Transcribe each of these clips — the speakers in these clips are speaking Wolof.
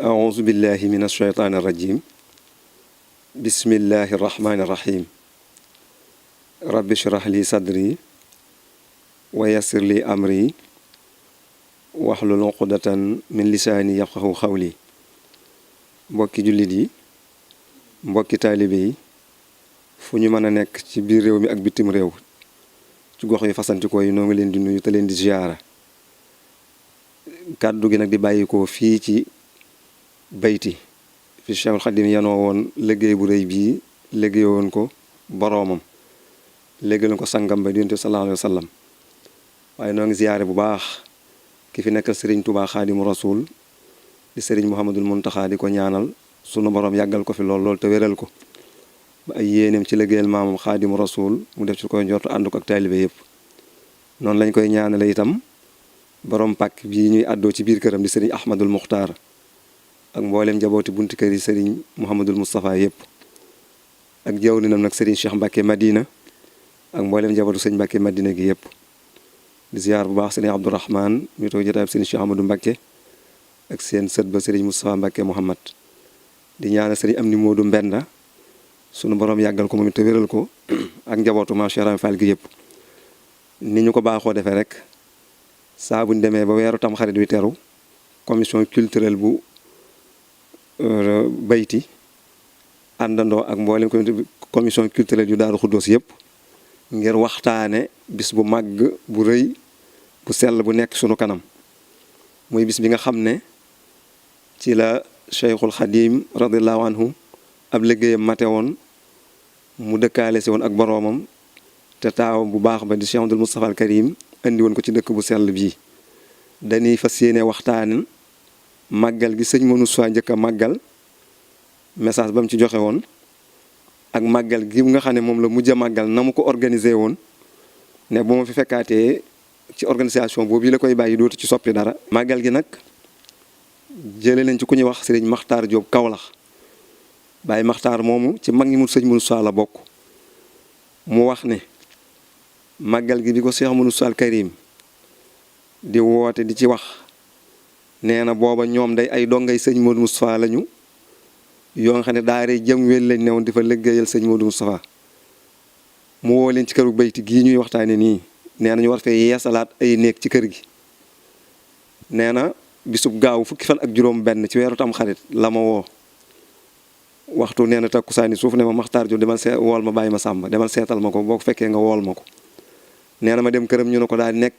أعوذ بالله من الشيطان الرجيم بسم الله الرحمن الرحيم رب اشرح لي صدري ويسر لي أمري واحلل عقدة من لساني يفقهوا قولي mbokki jullit yi mbokki taalibe yi fu ñu mën a nekk ci biir réew mi ak bitim réew ci gox yi fasantikoo yi noo ngi leen di nuyu te leen di ziyaara kàddu gi nag di bàyyikoo fii ci bayti fi Cheikhul Khadim yanoo woon liggéey bu rëy bii liggéey woon ko boroomam liggéey ko sangam ba Yonent bi sallallahu alayhi wa sallam waaye noo ngi ziyaare bu baax ki fi nekkal Serigne Touba Khadimu Rasul di Serigne Mouhamadul Mountakha di ko ñaanal sunu borom yàggal ko fi lool te wéral ko ba ay yéeneem ci liggéeyal maamam Khadimu Rasul mu def ci koy njortu ànd ko ak taalibe yëpp noonu lañ koy ñaanale itam borom pàkk bii ñuy àddoo ci biir këram di Serigne Ahmadul Muxtaar ak mboolem njabooti bunti kër yi Serigne Mouhamadul Moustapha yëpp ak jawrinam nag Serigne Cheikh Mbacke Madina ak mboolem njabootu Serigne Mbacke Madina gi yëpp di ziar bu baax Serigne Abdourahman mi toog jotaay Serigne Cheikh Amadou Mbacke ak seen sët ba Serigne Moustapha Mbacke Mouhamad di ñaanal Serigne Amdi Modou Mbenda sunu borom yàggal ko moom it te wéral ko ak njabootu Maam Cheikh Ibra Fall gi yëpp ni ñu ko baaxoo defee rek saa buñ demee ba weeru tam xarit wi teru commission culturelle bu bayti àndandoo ak mboolem commission culturelle yu Daaru Xuddoos yëpp ngir waxtaane bis bu màgg bu rëy bu sell bu nekk sunu kanam muy bis bi nga xam ne ci la Cheikhul Khadim radiallahu anhu ab liggéeyam mate woon mu dëkkaale si woon ak boroomam te taawam bu baax ba di Cheikh Abdoul Moustapha al Karim indi woon ko ci dëkk bu sell bii dañuy fas yéene waxtaan màggal gi sëñ Moussa Sow njëkk a màggal message ba mu ci joxe woon ak màggal gi nga xam ne moom la mujj a màggal na mu ko organisé woon ne bu ma fi fekkaatee ci organisation boobu la koy bàyyi dootu ci soppi dara. màggal gi nag jëlee nañ ci ku ñuy wax sëriñ Makhtar Diop Kaolack Baye Makhtar moomu ci mag ñi mu sëñ Moussa Sow la bokk mu wax ne màggal gi bi ko Cheikh Moussa al Karim di woote di ci wax. nee na booba ñoom day ay dongay sëñ Modou Moustapha lañu yoo nga xam ne daare jëm wel lañ newoon di fa liggéeyal sëñ Modou Moustapha mu woo leen ci këru bayti gii ñuy waxtaane nii nee na ñu war fee yeesalaat ay néeg ci kër gi nee na bisub gaaw fukki fan ak juróom benn ci weeru tam xarit la ma woo waxtu nee na takkusaani suuf ne ma Makhtar Diop demal wool ma bàyyi ma sàmba demal seetal ma ko boo ko fekkee nga wool ma ko nee na ma dem këram ñu ne ko daa nekk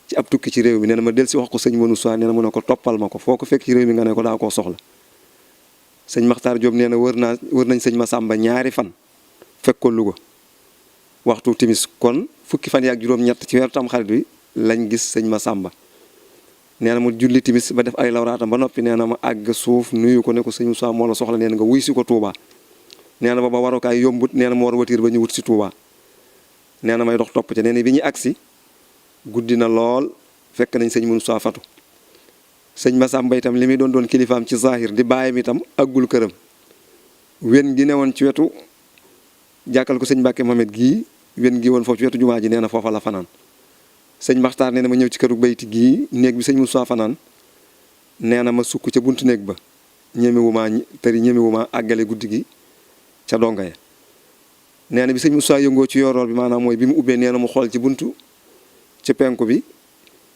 ci ab tukki ci réew mi nee na ma del si wax ko sëñ Moussa Sow nee na mu ne ko toppal ma ko foo ko fekk ci réew mi nga ne ko daa koo soxla sëñ Makhtar Diop nee na wër nañ sëñ Massamba ñaari fan fekk ko Louga waxtu timis kon fukki fan yaak juróom-ñett ci weeru tam xarit bi lañ gis sëñ Massamba nee na mu julli timis ba def ay lawraatam ba noppi nee na ma àgg suuf nuyu ko ne ko sëñ Moussa moo la soxla nee na nga wuy si ko Touba nee na ba warukaay yombut nee na ma war watiir ba ñu wut si Touba nee na may dox topp ca nee na bi ñu agsi guddi na lool fekk nañ sëñ Moussa fatu sëñ Massamba itam li muy doon kilifaam ci zahir di bàyyam itam aggul këram wen gi ne woon ci wetu jàkkal ko sëñ Mbacke Mohamed gii wen gi woon foofu ci wetu jumaa ji nee na foofa la fanaan sëñ Makhtar nee na ma ñëw ci këru bayti gii néeg bi sëñ Moussa fanaan nee na ma sukk ca buntu néeg ba ñemewuma tëri ñemewuma àggale guddi gi ca donga ya nee na bi sëñ Moussa yëngoo ci yorool bi maanaam mooy bi mu ubbee nee na mu xool ci buntu ci penku bi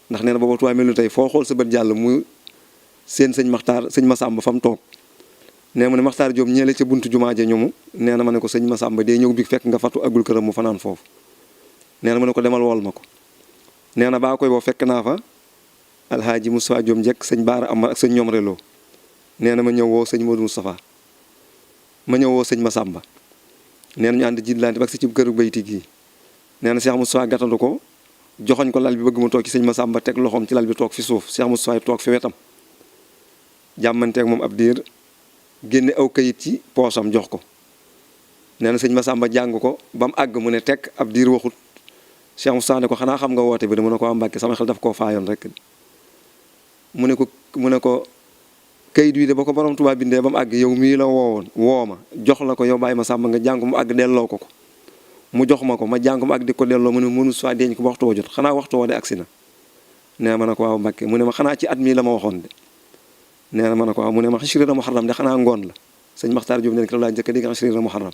ndax nee na booba tuwaay mel ni tey foo xool sa bët jàll mu seen sëñ Massamba fa mu toog nee mu ne Makhtar Diop ñeele ca buntu jumaa ja ñomu nee na ma ne ko sëñ Massamba dee ñëw bi fekk nga fatu agul këram mu fanaan foofu nee na ma ne ko demal wool ma ko nee na baa koy boo fekk naa fa alhaaji Moustapha Diop njëkk sëñ Baara Amar ak sëñ ñoom reloo nee na ma ñëw woo sëñ Modou Moustapha ma ñëw woo sëñ Massamba nee na ñu ànd jiitlante ba si ci këru bayti gii nee na Cheikh Moustapha gàttandu ko joxoñ ko lal bi bëgg mu toog ci sëñ Massamba teg loxoom ci lal bi toog fi suuf Cheikh Moustapha toog fi wetam jàmmanteeg moom ab diir génne aw kayit ci poosam jox ko nee na sëñ Massamba jàng ko ba mu àgg mu ne teg ab diir waxut Cheikh Moustapha ne ko xanaa xam nga woote bi de mu ne ko am Mbàkke sama xel daf koo faayoon rek mu ne ko kayit wi de ba ko borom Tuubaa bindee ba mu àgg yow mii la woowoon woo ma jox la ko yow bàyyi Massamba nga jàng mu àgg delloo ko mu jox ma ko ma jàng ma ak di ko delloo mu ne mënu soit deñ ko ba waxtu wa jot xanaa waxtu wa de agsi na nee ma ne ko waaw Mbàkke mu ne ma xanaa ci at mii la ma waxoon de nee na ma ne ko mu ne ma ashrina muharram de xanaa ngoon la sëñ Maxtaar Jóob nee na laa njëkk a dégg ashrina muharram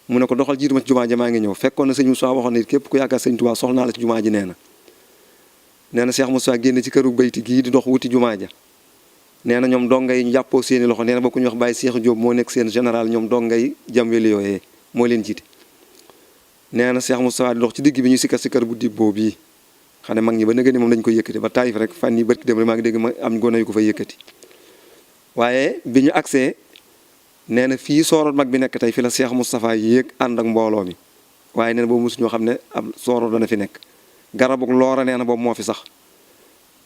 mu ne ko doxal jiitu ma ci jumaa ji maa ngi ñëw fekkoon na sëñ Moussa waxoon ne képp ku yaakaar sëñ Tuubaa soxla naa la ci jumaa ji nee na Cheikh Moussa génn ci këru bayti gii di dox wuti jumaa ja nee na ñoom donga yi ñu jàppoo seeni loxo nee na ba ku ñu wax Baye Cheikh Diop moo nekk seen général ñoom donga yi jamweli yooyee moo leen jiite nee na Cheikh Moussa di dox ci digg bi ñu sikkar sikkar bu dibboo bii xam ne mag ñi ba nëgë ni moom dañ koy yëkkati ba taayif rek fan yi bërki dem rek maa ngi dégg ma am gone yu ko fay yëkkati waaye bi ñu agsee nee na fii sooroon mag bi nekk tey fi la Cheikh Moustapha yéeg ànd ak mbooloo mi waaye nee na boobu mosu ñoo xam ne ab sooroon dana fi nekk garabu loora nee na boobu moo fi sax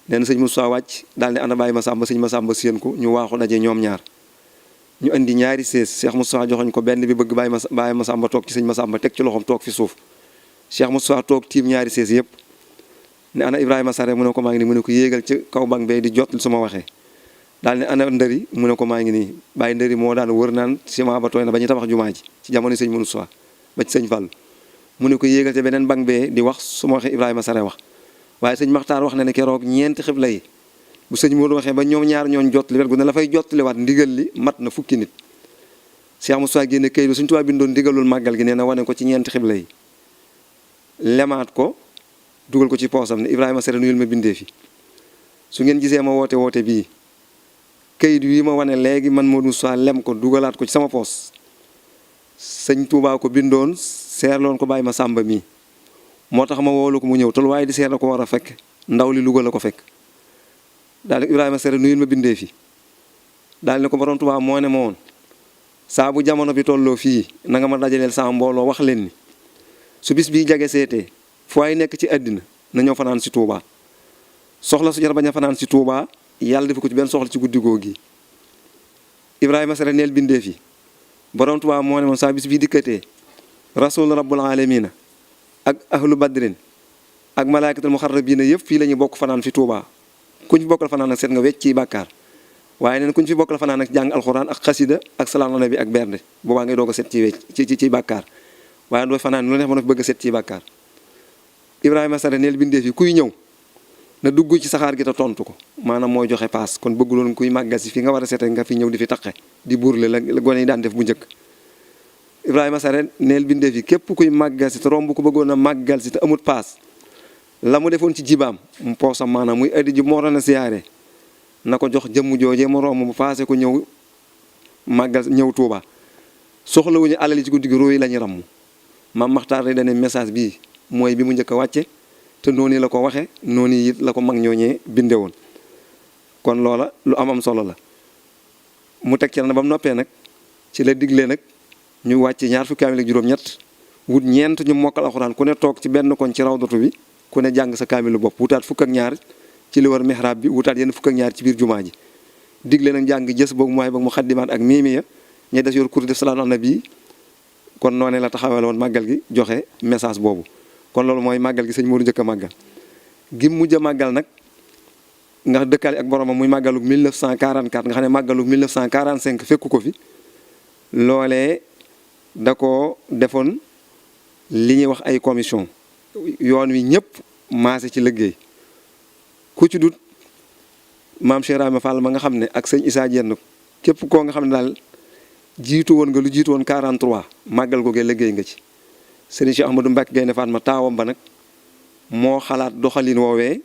nee na sëñ Moustapha wàcc daal ne ana Baye Massamba sëñ Massamba séen ko ñu waaxu daje ñoom ñaar ñu indi ñaari sées Cheikh Moustapha joxoñ ko benn bi bëgg Baye Massamba toog ci sëñ Massamba teg ci loxoom toog fi suuf Cheikh Moustapha toog tiim ñaari sées yëpp ne ana Ibrahima Sare mu ne ko maa ngi nii mu ne ko yéegal ci kaw bank bee di jot su ma waxee daal ne ana ndëri mu ne ko maa ngi nii Baye ndëri moo daan wër naan ciment ba tooy na ba ñuy tabax jumaa ji ci jamono sëñ Moustapha ba ci sëñ Fall mu ne ko yéegal ci beneen bank bee di wax su ma waxee Ibrahima Sare wax waaye sëñ Maxtaar wax na ne keroog ñeenti xibla yi bu sëñ Modou waxee ba ñoom ñaar ñoon jottali wet gu ne la fay jottaliwaat ndigal li mat na fukki nit Cheikh Moustapha génne kayit bi suñ Tuubaa bindoon ndigalul màggal gi nee na wane ko ci ñeenti xibla yi lemaat ko dugal ko ci poosam ne Ibrahima Sare nuyul ma bindee fi su ngeen gisee ma woote bii kayit wi ma wane léegi man Modou Moustapha lem ko dugalaat ko ci sama poos sëñ Tuubaa ko bindoon seerloon ko Baye Massamba mii moo tax ma woolu ko mu ñëw te lu waaye di seer la ko war a fekk ndaw li Louga la ko fekk daal ne Ibrahima Sare nuyul ma bindee fi daal ne ko borom Tuubaa moo ne ma woon saa bu jamono bi tolloo fii na nga ma dajaleel sama mbooloo wax leen ni su bis bii jage seetee fu waay nekk ci àddina na ñëw fanaan si Touba soxla su jar bañ a fanaan si Touba yàlla defu ko ci benn soxla ci guddi googu gi Ibrahima Sare neel bindee fi borom Tuubaa moo ne moom saa bis bii dikkatee rasul rabbul alamina ak ahlu badrin ak malaakatul muxarrabiina yëpp fii la ñuy bokk fanaan fi Touba kuñ fi bokkal fanaan ak seet nga wecc ci bàkkaar waaye neen kuñ fi bokkal fanaan ak jàng alxuraan ak xasida ak salaam nabi ak bernde boobaa ngay doog a set ci wecc ci bàkkaar waaye doo fanaan lu neex ma na fi bëgg a set ci bàkkaar Ibrahima Sare neel bindee fi kuy ñëw na dugg ci saxaar gi te tontu ko maanaam mooy joxe paas kon bëgguloon kuy màggal si fi nga war a sete nga fi ñëw di fi taqe di burle la gone yi daan def bu njëkk Ibrahima Sare neel bindee fi képp kuy màggal si te romb ko bëggoon a màggal si te amut paas la mu defoon ci jibaam mu poosam maanaam muy addi ji moo doon a siyaare na ko jox jëmm joojee mu romb mu paase ko ñëw màggal ñëw Touba soxlawuñu alal ci guddi gi róoyi la ñu ramm maam Maxtaar day dane message bii mooy bi mu njëkk a wàcce te noonu la ko waxe noonu it la ko mag ñooñee binde woon kon loola lu am solo la mu teg ci na ba mu noppee nag ci la digle nag ñu wàcce ñaar fukki kaamil ak juróom-ñett wut ñeent ñu mokkal alxuraan ku ne toog ci benn koñ ci rawdatu bi ku ne jàng sa kaamilu bopp wutaat fukk ak ñaar ci li war mihrab bi wutaat yenn fukk ak ñaar ci biir jumaa ji digle nag jàng jës boog mooy boog mu xaddimaat ak miimiya ñe des yor kur def salaatu ala nabi kon noonee la taxawal woon màggal gi joxe message boobu kon loolu mooy màggal gi sëñ Modou njëkk a màggal gi mujj a màggal nag nga dëkkaale ak boromam muy màggalu 1944 nga xam ne màggalu 1945 fekku ko fi loolee da ko defoon li ñuy wax ay commission yoon wi ñëpp maase ci liggéey ku ci dut maam Cheikh Rahma Fall ma nga xam ne ak sëñ Issa Dieng képp koo nga xam ne daal jiitu woon nga lu jiitu woon 43 màggal googee liggéey nga ci sëriñ Cheikh Ahmadou Mbacke Gaynde Fatma taawam ba nag moo xalaat doxalin woowee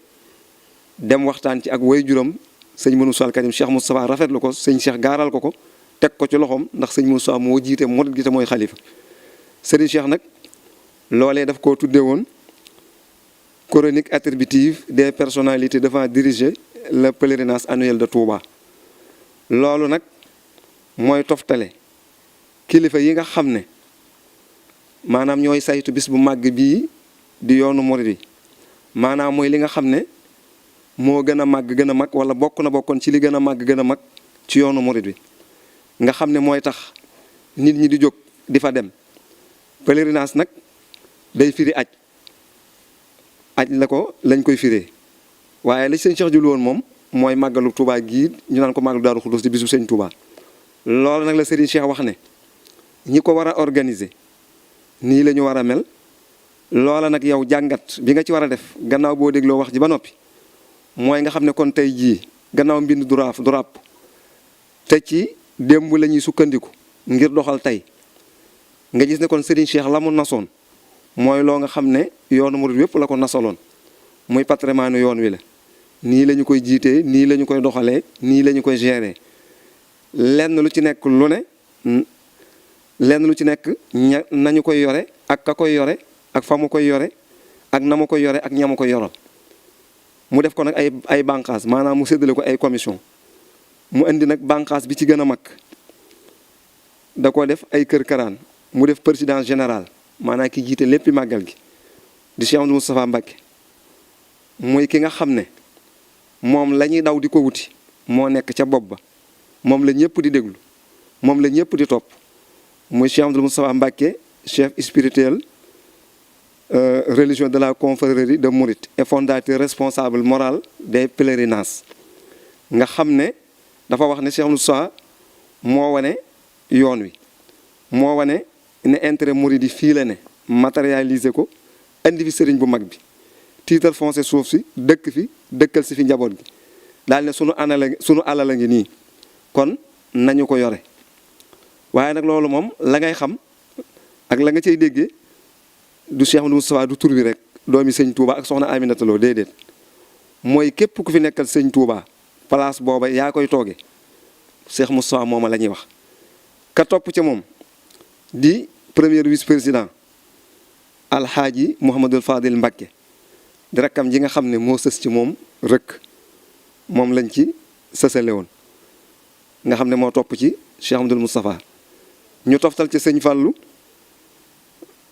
dem waxtaan ci ak way juram sëñ Moussa Al Karim Cheikh Moustapha rafetlu ko sëñ Cheikh gaaral ko teg ko ci loxoom ndax sëñ Moussa moo jiite murid gi te mooy xalifa sëriñ Cheikh nag loolee daf koo tuddee woon chronique attributive des personnalités devant diriger le pèlerinage annuel de Touba loolu nag mooy toftale kilifa yi nga xam ne maanaam ñooy saytu bis bu màgg bii di yoonu murid bi maanaam mooy li nga xam ne moo gën a màgg gën a mag wala bokkoon ci li gën a màgg gën a mag ci yoonu murid bi nga xam ne mooy tax nit ñi di jóg di fa dem pèlerinage nag day firi aj la ko lañ koy firee waaye li sëñ Cheikh jul woon moom mooy màggalu Touba gii ñu naan ko màggalu Daaru Xudoos di bisu sëñ Touba loolu nag la Serigne Cheikh wax ne ñi ko war a organiser nii la ñu war a mel loola nag yow jàngat bi nga ci war a def gannaaw boo dégloo wax ji ba noppi mooy nga xam ne kon tey jii gannaaw mbind du ràpp te ci démb la ñuy sukkandiku ngir doxal tey nga gis ne kon Serigne Cheikh la mu nasoon mooy loo nga xam ne yoonu murid yépp la ko nasaloon muy patrimoine yoon wi la nii la ñu koy jiitee nii la ñu koy doxalee nii la ñu koy gérer lenn lu ci nekk lu ne lenn lu ci nekk nañu koy yore ak ka koy yore ak fa mu koy yore ak na ma koy yore ak ña ma koy yoral mu def ko nag ay bànqaas maanaam mu séddale ko ay commission mu indi nag bànqaas bi ci gën a mag da ko def ay kër karaan mu def président général maanaam ki jiite léppi màggal gi di Cheikh Amadou Moustapha Mbacké muy ki nga xam ne moom la ñuy daw di ko wuti moo nekk ca bopp ba moom la ñëpp di déglu moom la ñëpp di topp muy Cheikh Amadou Moustapha Mbacké chef spirituel religieux de la confrérie de Mouride et fondateur responsable moral des pèlerinages nga xam ne dafa wax ne Cheikh Moustapha moo wane yoon wi moo wane ne intérêt Mouride yi fii la ne matérialiser ko indi fi sëriñ bu mag bi titre foncier suuf si dëkk fi dëkkal si fi njaboot gi daal ne sunu alal a ngi nii kon nañu ko yore waaye nag loolu moom la ngay xam ak la nga cay déggee du Cheikh Amadou Moustapha du tur bi rek doomi sëñ Touba ak soxna Aminata Lo déedéet mooy képp ku fi nekkal sëñ Touba place booba yaa koy tooge Cheikh Moustapha mooma la ñuy wax ka topp ca moom di premier vice président alxaaji Mouhamadul Fadil Mbacké di rakkam ji nga xam ne moo sës ci moom rëkk moom lañ ci sësale woon nga xam ne moo topp ci Cheikh Amadou Moustapha ñu toftal ci sëñ Fallou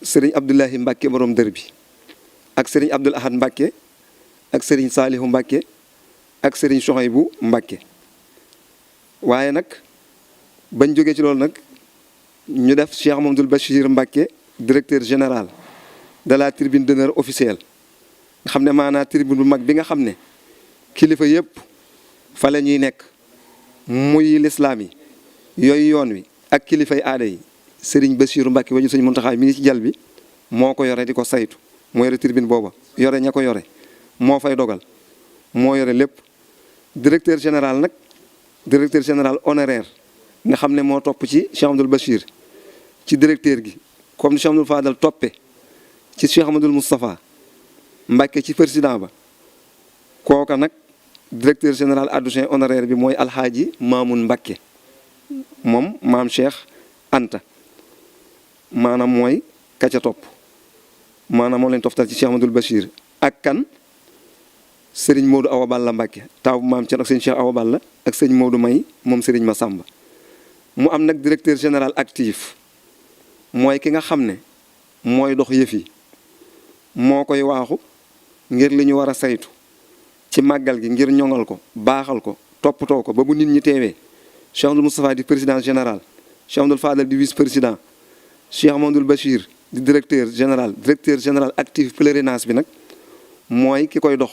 sëriñ Abdoulahi Mbacké borom dër bi ak sëriñ Abdoul Ahad Mbacké ak sëriñ Saalihu Mbacké ak sëriñ Sohaybou Mbacké waaye nag bañ jógee ci loolu nag ñu def Cheikh Mamadou Bachir Mbacké directeur général de la tribune d'honneur officielle nga xam ne maanaam tribune bu mag bi nga xam ne kilifa yëpp fa la ñuy nekk muy lislaam yi yooyu yoon wi ak kilifay aada yi Serigne Bassirou Mbacké ba ñu Sëñ Muntaxa mi ngi ci jal bi moo ko yore di ko saytu moo yore tribune booba yore ña ko yore moo fay dogal moo yore lépp directeur général nag directeur général honoraire nga xam ne moo topp ci Cheikh Amadou Bachir ci directeur gi comme ni Cheikh Amadou Fadal toppe ci Cheikh Amadou Moustapha Mbacké ci président ba kooka nag directeur général adjoint honoraire bi mooy alxaaji Mamoun Mbacké moom maam Cheikh Anta maanaam mooy ka ca topp maanaam moom lañ toftal ci Cheikh Amadou Bachir ak kan Serigne Modou Awa Balla Mbacké taw bu maam Thierno ak sëñ Cheikh Awa Balla ak sëñ Modou May moom Serigne Massamba mu am nag directeur général actif mooy ki nga xam ne mooy dox yëf yi moo koy waaxu ngir li ñu war a saytu ci màggal gi ngir ñoŋal ko baaxal ko toppatoo ko ba bu nit ñi teewee Cheikh Amadou Moustapha di président général Cheikh Amadou Fadal di vice président Cheikh Amadou Bachir di directeur général actif pèlerinage bi nag mooy ki koy dox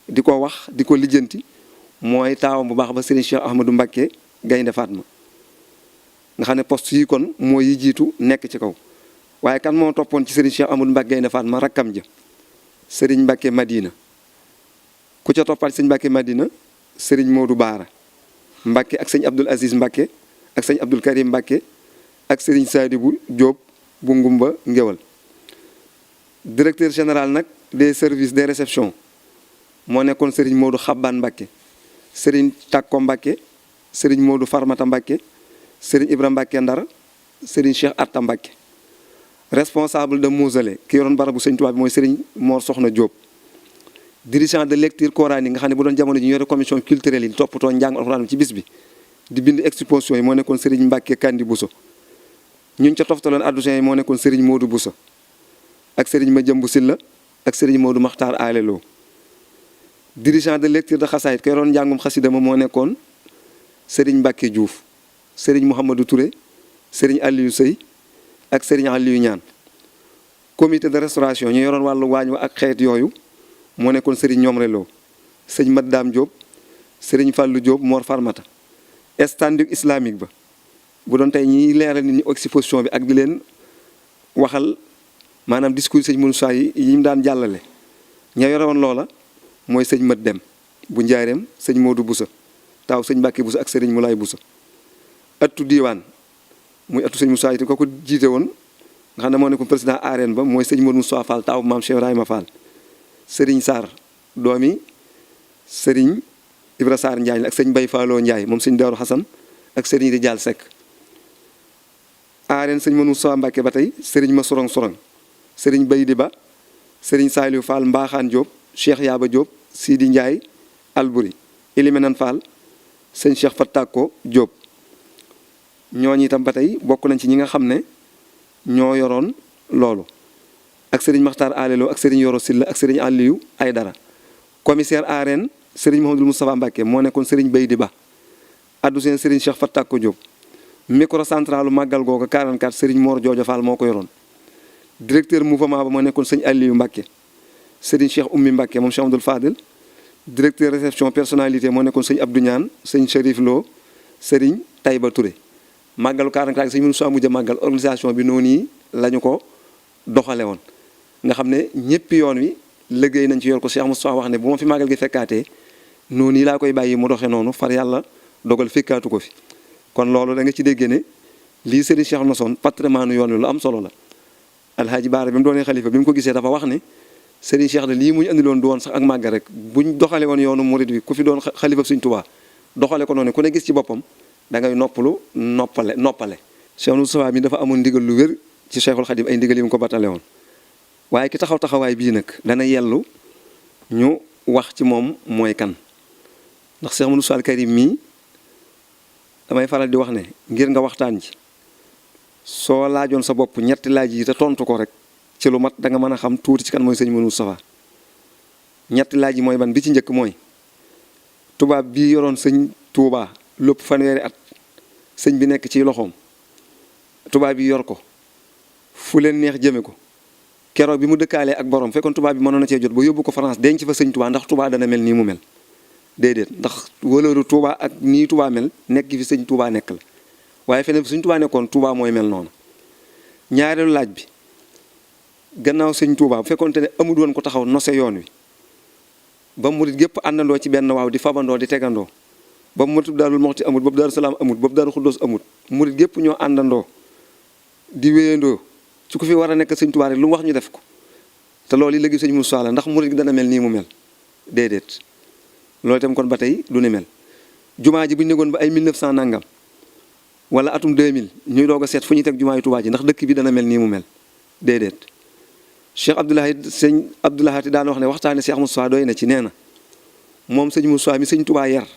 di ko wax di ko lijjanti mooy taawam bu baax ba Serigne Cheikh Ahmadou Mbacké Gaynde Fatma nga xam ne poste yi kon mooy yi jiitu nekk ci kaw waaye kan moo toppoon ci Serigne Cheikh Ahmadou Mbacké Gaynde Fatma rakkam ja Serigne Mbacké Madina ku ca toppaat sëñ Mbacké Madina Serigne Modou Baara Mbacké ak sëñ Abdoul Aziz Mbacké ak sëñ Abdoul Karim Mbacké ak Serigne Sadibou Diop bu Ngumba Ngéwal directeur général nag des services des réceptions moo nekkoon Serigne Modou Xabbaan Mbacké Serigne Takko Mbacké Serigne Modou Farmata Mbacké Serigne Ibra Mbacké Ndar Serigne Cheikh Atta Mbacké responsable de mausolée ki yoroon barabu Sëñ Tuubaa bi mooy Serigne Mor Soxna Diop dirigeant de lecture coranique nga xam ne bu doon jamono ji ñu yore commission culturelle yi toppatoo njàng alxuraan ci bis bi di bind exposition yi moo nekkoon Serigne Mbacké Kandi Bousso ñun ca toftaloon adjoint yi moo nekkoon Serigne Modou Bousso ak Serigne Madiambou Sylla ak Serigne Modou Makhtar Alelo dirigeant de lecture de xasaayit ko yoroon njàngum xasida ma moo nekkoon Serigne Mbacké Diouf Serigne Mouhamadou Touré Serigne Aliou Sey ak Serigne Aliou Ñaan comité de restauration ñu yoroon wàllu waañ wa ak xeet yooyu moo nekkoon Serigne ñoom reloo sëñ Mat Dame Diop Serigne Fallou Diop Mor Farmata standing islamique ba bu doon tey ñiy leeral nit ñi exposition bi ak di leen waxal maanaam discours sëñ Moussa yi mu daan jàllale ña yore woon loola mooy sëñ Mat Dem bu njaareem sëñ Modou Boussa taaw sëñ Mbàkke Boussa ak sëriñ Moulay Boussa. ëttu diiwaan muy ëttu sëñ Moussa itam ko jiite woon nga xam ne moo nekkoon président arène ba mooy sëñ Modou Moussa Fall taaw maam Cheikh Ibrahima Fall. sëriñ Sarr doomi sëriñ Ibra Sarr Ndiaye la ak sëñ Bay Falloo Ndiaye moom sëñ Daaru Xasan ak sëriñ Rijaal Seck. arène sëñ Modou Moussa Mbàkke ba tey sëriñ ma sorong sorong sëriñ Baydi Ba sëriñ Saliou Fall Mbaaxaan Diop Cheikh Yaaba Diop Sidi Ndiaye Albouri Ilimenan Fall sëñ Cheikh Fatako Diop. ñooñu itam ba tey bokk nañ ci ñi nga xam ne ñoo yoroon loolu ak sëriñ Maxtaar Alelo ak sëriñ Yoro Silla ak sëriñ Aliou Aydara. commissaire arène sëriñ Mouhamadou Moustapha Mbacke moo nekkoon sëriñ Baydi Ba addu seen sëriñ Cheikh Fatako Diop. microcentralu màggal googa 44 sëriñ Mor Jooja Fall moo ko yoroon. directeur mouvement ba moo nekkoon sëñ Aliou Mbacke sëriñ Cheikh Oumy Mbacke moom Cheikh Abdoul Fadil. directeur réception personnalité moo nekkoon sëñ Abdou Ñaan sëñ Chérif Lo sëriñ Taïba Touré. màggalu 44 sëñ Moussa mujj màggal organisation bi noonu yi la ñu ko doxale woon nga xam ne ñëpp yoon wi liggéey nañ ci yor ko Cheikh Moustapha wax ne bu ma fi màggal gi fekkaatee noonu yi laa koy bàyyi mu doxe noonu far yàlla dogal fekkaatu ko fi. kon loolu da nga ci dégg ne lii sëriñ Cheikh nosoon patrimoine yoon wi lu am solo la. alhaaji Baara bi mu doonee xalifa bi mu ko gisee dafa wax ne sëriñ Cheikh de lii mu ñu andiloon du woon sax ak màggal rek buñ doxale woon yoonu murid wi ku fi doon xalifa Sëriñ Tuubaa doxale ko noonu ku ne gis ci boppam da ngay noppale. Cheikh Moustapha mi dafa amoon ndigal lu wér ci Cheikhul Khadim ay ndigal yi mu ko batale woon waaye ki taxawaay bii nag dana yellu ñu wax ci moom mooy kan ndax Cheikh Moustapha al Karim mii damay faral di wax ne ngir nga waxtaan ji soo laajoon sa bopp ñetti laaj yi te tontu ko rek ci lu mat da nga mën a xam tuuti ci kan mooy sëñ Moustapha. ñetti laaj yi mooy ban bi ci njëkk mooy tubaab bii yoroon sëñ Touba lépp fanweeri at sëñ bi nekk ci loxoom tubaab yi yor ko fu leen neex jëme ko keroog bi mu dëkkaalee ak borom fekkoon tubaab bi mënoon na cee jot ba yóbbu ko France denc fa sëñ Touba ndax Touba dana mel nii mu mel déedéet ndax wëlëru Touba ak nii Touba mel nekk fi sëñ Touba nekk la waaye feneen fi sëñ Touba nekkoon Touba mooy mel noonu. ñaareelu laaj bi gannaaw sëñ Touba bu fekkoonte ne amul woon ko taxaw nose yoon wi ba murit gépp àndandoo ci benn waaw di fabandoo di tegandoo ba mu matub Daarul Moxti amut boobu Daaru Salaam amut boobu Daaru Xuddoos amut murit gépp ñoo àndandoo di wéyandoo su ko fi war a nekk sëñ Touba rek lu mu wax ñu def ko te loolu yi léegi sëñ Moussa la ndax murit gi dana mel nii mu mel déedéet loolu itam kon ba tey du ni mel. jumaa ji bu ñu negoon ba ay 1900 nangam wala atum 2000 ñuy doog a seet fu ñuy teg jumaa yu Touba ji ndax dëkk bi dana mel nii mu mel déedéet. Cheikh Abdoulaye sëñ Abdoulaye daan wax ne waxtaane Cheikh Moussa doy na ci nee na moom sëñ Moussa mi sëñ Touba yar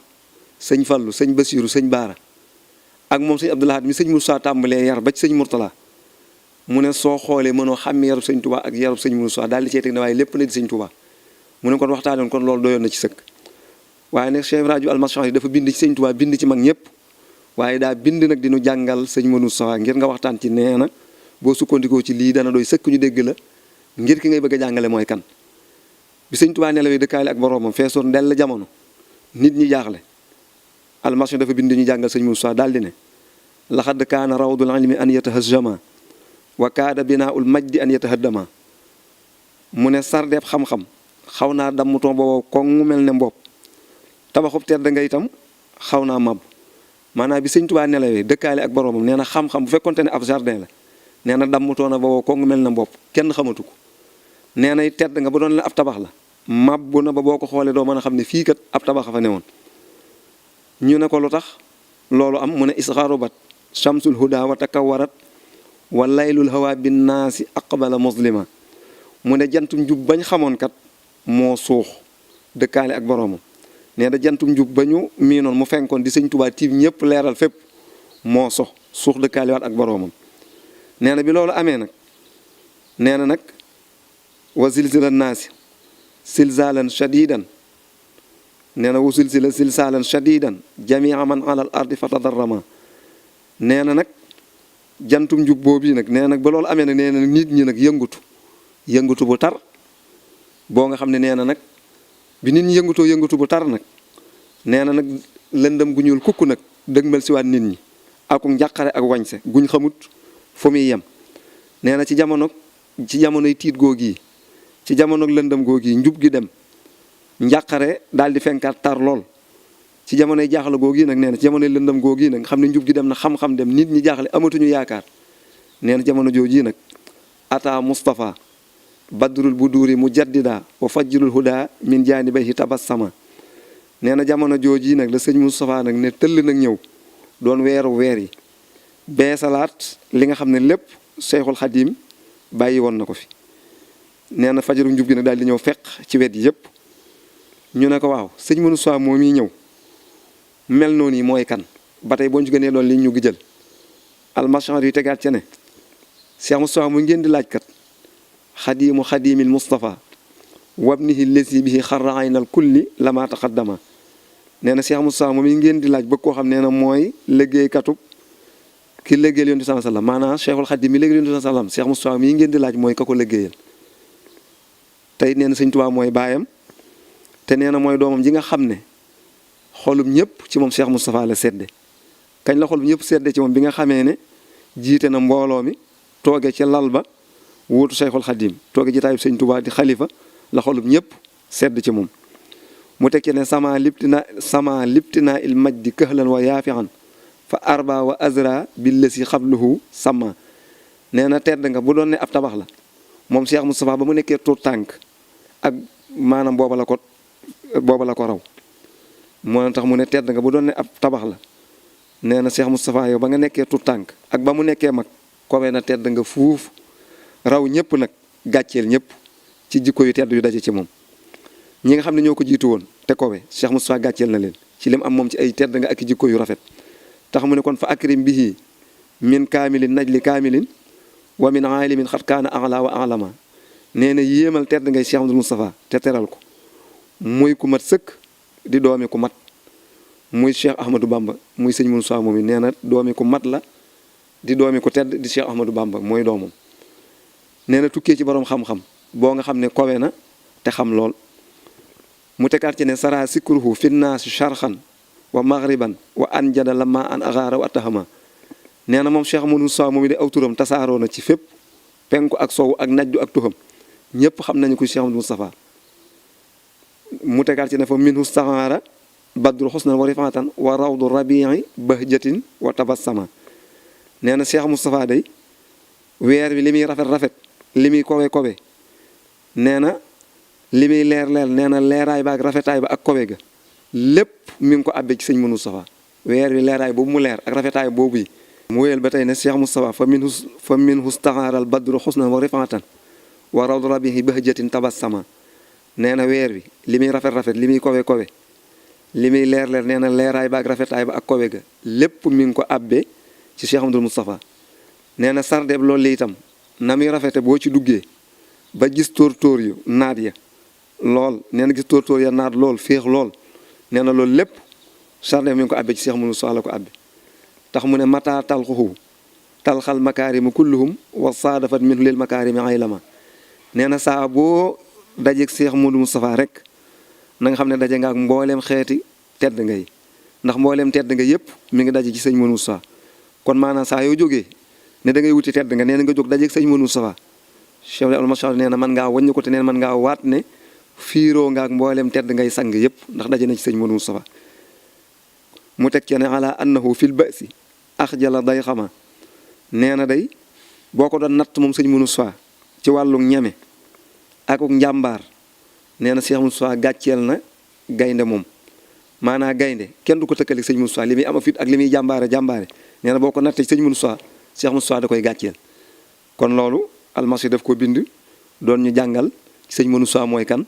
sëñ Fallu sëñ Basiiru sëñ Baara ak moom sëñ Abdoulaye mi sëñ Moussa tàmbalee yar ba ci sëñ Mourtala mu ne soo xoolee mënoo xàmme yarub sëñ Touba ak yarub sëñ Moussa daal di cee teg ne waaye lépp na di sëñ Touba mu ne kon waxtaanoon kon loolu doyoon na ci sëkk. waaye nag Cheikh Ibrahima Almashaari dafa bind ci sëñ Touba bind ci mag ñëpp waaye daa bind nag dinu jàngal sëñ Moussa ngir nga waxtaan ci nee na boo sukkandikoo ci lii dana doy sëkk ñu dégg la ngir ki ngay bëgg a jàngale mooy kan. bi sëñ Touba nelawee dëkkaale ak boroomam feesoon ndell jamono nit ñi jaaxle Almashaari dafa bind ñu jàngal sëñ Moussa daal di ne laxad kaana rawdul ilmi an yatahajjama wa kaada binaaul majdi an yatahaddama mu ne sardeeb xam-xam xaw naa dammuton boobu ko mu mel ne mbopp tabaxub tedd nga itam xaw naa mab maanaam bi sëñ Touba nelawee dëkkaale ak boroomam nee na xam-xam bu fekkonte ne ab jardin la nee na dammutoona boobu ko mu mel ne mbopp kenn xamatu ko nee na tedd nga ba doon la ab tabax la mabbu na ba boo ko xoolee doo mën a xam ne fii kat ab tabax a fa newoon. ñu ne ko lu tax loolu am mu ne isxaarubat shamsul huda wa takawarat wa laylul hawa bin naasi aqbala muslima mu ne jantum njub bañ xamoon kat moo suux dëkkaale ak boroomam nee na jantum njub ba ñu miinoon mu fenkoon di sëñ Touba tiim ñëpp leeral fépp moo suux dëkkaale waat ak boroomam. nee na bi loolu amee nag nee na nag wa zilzila naasi silzalan shadidan nee na wa zilzila silzalan shadidan jamia man ala al ardi fatadarrama nee na nag jantum njub boobu nag nee na nag ba loolu amee nag nee na nit ñi nag yëngutu bu tar boo nga xam ne nee na nag bi nit ñi yëngutu bu tar nag nee na nag lëndëm gu ñuul kukk nag dëgmal si waat nit ñi ak njàqare ak wañse guñ xamut fu muy yem. nee na ci jamonoy tiit googi ci jamono lëndëm googi njub gi dem njàqare daal di fenkaat tar lool ci jamonoy jaaxle googu yi nag nee na ci jamonoy lëndam googu yi nag nga xam ne njub gi dem na xam-xam dem nit ñi jaaxle amatuñu yaakaar nee na jamono jooju yi nag ata Mustafa badrul buduri mujaddida wa fajrul huda min jaanibayhi tabassama nee na jamono jooju yi nag la sëñ Moustapha nag ne tëll nag ñëw doon weeru weer yi beesalaat li nga xam ne lépp Cheikhul Khadim bàyyi woon na ko fi nee na fajaru njub gi nag daal di ñëw fekk ci wet yi yëpp ñu ne ko waaw sëñ Moustapha moom yi ñëw mel noonu yi mooy kan ba tey boo ñu gënee loolu li ñu gi jël almachar yi tegaat ca ne Cheikh Moustapha mu ngeen di laaj kat xadimu xadimil Moustapha wabnihi lesi bihi xarra aynal kulli lama taqaddama nee na Cheikh Moustapha moom yi ngeen di laaj ba koo xam nee na mooy liggéeykatub ki liggéeyal yonent sallallahu alayhi wasallam maanaam Cheikhul Khadim mi liggéeyal yonent sallallahu alayhi wasallam Cheikh Moustapha mi ngeen di laaj mooy ka ko liggéeyal tey nee na sëñ Tuubaa mooy baayam te nee na mooy doomam ji nga xam ne xolum ñëpp ci moom Cheikh Moustapha la sedde kañ la xolum ñëpp sedde ci moom bi nga xamee ne jiite na mbooloo mi tooge ci lal ba wuutu Cheikhul Khadim tooge jitaayub sëñ Tuubaa di xalifa la xolum ñëpp sedd ci moom mu teg ci ne sama liptina il majdi këhlan wa yaafian fa arba wa azra billasi xabluhu sama nee na tedd nga bu doon ne ab tabax la moom Cheikh Moustapha ba mu nekkee tuut tànk ak maanaam booba la ko raw moo tax mu ne tedd nga bu doon ne ab tabax la nee na Cheikh Moustapha yow ba nga nekkee tuut tànk ak ba mu nekkee mag kowe na tedd nga fuuf raw ñëpp nag gàcceel ñëpp ci jikko yu tedd yu daje ci moom ñi nga xam ne ñoo ko jiitu woon te kowe Cheikh Moustapha gàcceel na leen ci lim am moom ci ay tedd nga ak jikko yu rafet tax mu ne kon fa akrim bihi min kaamilin najli kaamilin wa min aalimin xat kaana ala wa alama nee na yéemal tedd ngay Cheikh Amadou Moustapha te teral ko muy ku mat sëkk di doomi ku mat muy Cheikh Ahmadou Bamba muy sëñ Moustapha moom yi nee na doomi ku mat la di doomi ku tedd di Cheikh Ahmadou Bamba mooy doomam nee na tukkee ci borom xam-xam boo nga xam ne kowe na te xam lool mu tegaat ci ne sara sikruhu finnaasi charxan wa maghriban wa anjada lama an agaara wa atahama nee na moom Cheikh Amadou Moustapha moom di aw turam tasaaroo na ci fépp penku ak sowu ak najdu ak tuham ñëpp xam nañu ko Cheikh Amadou Moustapha mu tegaat ci ne fa minhu staxaara badru xusnan wa rifaatan wa rawdu rabii bahjatin wa tabassama nee na Cheikh Moustapha day weer bi li muy rafet li muy kowe nee na li muy leer nee na leeraay ba ak rafetaay ba ak kowe ga lépp mi ngi ko abbee ci sëñ Moustapha weer wi leeraay boobu mu leer ak rafetaay boobu yi mu wéyal ba tey ne Cheikh Moustapha fa minhu staxaaral badru xusnan wa rifaatan wa rawdu rabii bahjatin tabassama nee na weer wi li muy rafet li muy kowe li muy leer nee na leeraay ba ak rafetaay ba ak kowe ga lépp mi ngi ko abbee ci Cheikh Amadou Moustapha nee na sardeeb loolu li itam na muy rafete boo ci duggee ba gis tóor yu naat ya lool nee na gis tóor ya naat lool féex lool nee na loolu lépp sardeeb mi ngi ko abbee ci Cheikh Amadou Moustapha la ko abbee tax mu ne mata talxuhu talxal makaarimu kulluhum wa saadafat minhu lil makaarimi aylama nee na saa boo dajeeg Cheikh Amadou Moustapha rek na nga xam ne daje nga ak mbooleem xeeti tedd nga yi ndax mbooleem tedd nga yëpp mi ngi daje ci sëñ Modou Moustapha kon maanaam saa yoo jógee ne da ngay wuti tedd nga nee na nga jóg dajeeg sëñ Modou Moustapha Cheikh al Machar nee na man ngaa wàññi ko te nee na man ngaa waat ne fiiroo nga ak mbooleem tedd ngay sang yëpp ndax daje na ci sëñ Modou Moustapha mu teg ci ne ala annahu fil ba'si axjala day xama nee na day boo ko doon natt moom sëñ Modou Moustapha ci wàllu ñeme akuk njàmbaar nee na Cheikh Moustapha gàcceel na gaynde moom maanaa gaynde kenn du ko tëkkale sëñ Moustapha li muy am fit ak li muy jàmbaare nee na boo ko nattee sëñ Moustapha Cheikh Moustapha da koy gàcceel kon loolu almasi daf ko bind doon ñu jàngal sëñ Moustapha mooy kan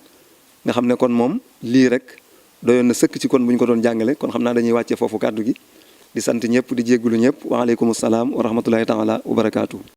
nga xam ne kon moom lii rek doyoon na sëkk ci kon bu ñu ko doon jàngale kon xam naa dañuy wàccee foofu kàddu gi di sant ñëpp di jéggulu ñëpp waaleykum salaam wa rahmatullahi taala wa barakaatu.